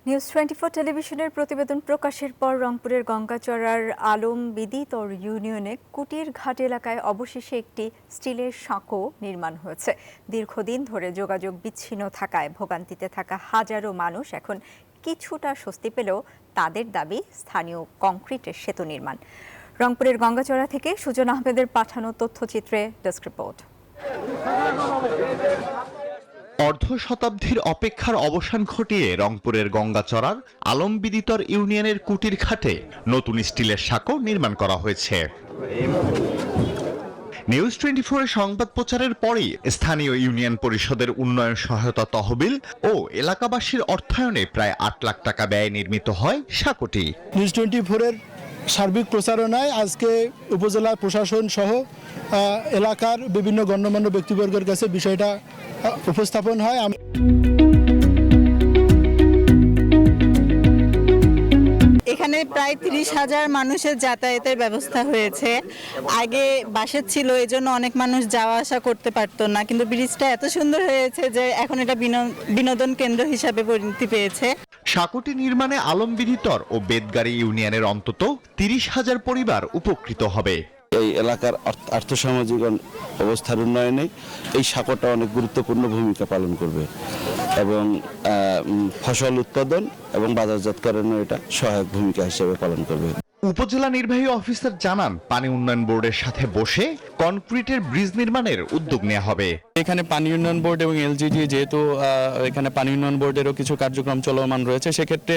News 24 টেলিভিশনের প্রতিবেদন প্রকাশের পর রংপুরের গঙ্গাচড়ার আলম বিদিতর ইউনিয়নে কুটির ঘাট এলাকায় অবশেষে একটি স্টিলের সাঁকো নির্মাণ হয়েছে। দীর্ঘদিন ধরে যোগাযোগ বিচ্ছিন্ন থাকায় ভোগান্তিতে থাকা হাজারো মানুষ এখন কিছুটা স্বস্তি পেলেও তাদের দাবি স্থানীয় কংক্রিটের সেতু নির্মাণ। রংপুরের গঙ্গাচড়া থেকে সুজন আহমেদের পাঠানো তথ্যচিত্রে ডেস্ক রিপোর্ট। অর্ধ শতাব্দীর অপেক্ষার অবসান ঘটিয়ে রংপুরের গঙ্গাচড়ার আলম বিদিতর ইউনিয়নের কুটির ঘাটে নতুন স্টিলের সাঁকো নির্মাণ করা হয়েছে। নিউজ 24 এর সংবাদ প্রচারের পরই স্থানীয় ইউনিয়ন পরিষদের উন্নয়ন সহায়তা তহবিল ও এলাকাবাসীর অর্থায়নে প্রায় ৮ লাখ টাকা ব্যয়ে নির্মিত হয় সাঁকোটি। নিউজ 24 এর সার্বিক প্রচারণায় আজকে উপজেলা প্রশাসন সহ এলাকার বিভিন্ন গণ্যমান্য ব্যক্তিবর্গের কাছে বিষয়টা উপস্থাপন হয়। এখানে প্রায় ৩০,০০০ মানুষের যাতায়াতের ব্যবস্থা হয়েছে। আগে বাসের ছিল, এই জন্য অনেক মানুষ যাওয়া আসা করতে পারতো না, কিন্তু ব্রিজটা এত সুন্দর হয়েছে যে এখন এটা বিনোদন কেন্দ্র হিসাবে পরিণতি পেয়েছে। সাঁকোটি নির্মাণে আলম বিদিতর ও বেদগাড়ি ইউনিয়নের অন্তত ৩০,০০০ পরিবার উপকৃত হবে। এই এলাকার আর্থসামাজিক অবস্থার উন্নয়নে এই সাঁকোটা অনেক গুরুত্বপূর্ণ ভূমিকা পালন করবে এবং ফসল উৎপাদন এবং বাজারজাতকরণে এটা সহায়ক ভূমিকা হিসেবে পালন করবে। উপজেলা নির্বাহী অফিসার জানান, পানি উন্নয়ন বোর্ডের সাথে বসে কনক্রিটের ব্রিজ নির্মাণের উদ্যোগ নেওয়া হবে। এখানে পানি উন্নয়ন বোর্ড এবং এলজিডি যেহেতু এখানে পানি উন্নয়ন বোর্ডেরও কিছু কার্যক্রম চলমান রয়েছে, সেক্ষেত্রে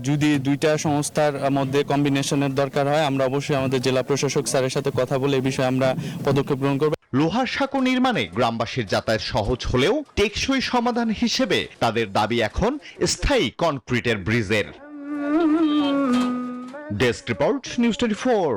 যদি দুইটা সংস্থার মধ্যে কম্বিনেশনের দরকার হয়, আমরা অবশ্যই আমাদের জেলা প্রশাসক স্যারের সাথে কথা বলে এই বিষয়ে আমরা পদক্ষেপ গ্রহণ করব। লোহার সাঁকো নির্মাণে গ্রামবাসীর যাতায়াত সহজ হলেও টেকসই সমাধান হিসেবে তাদের দাবি এখন স্থায়ী কনক্রিটের ব্রিজের। Desk report, news 24।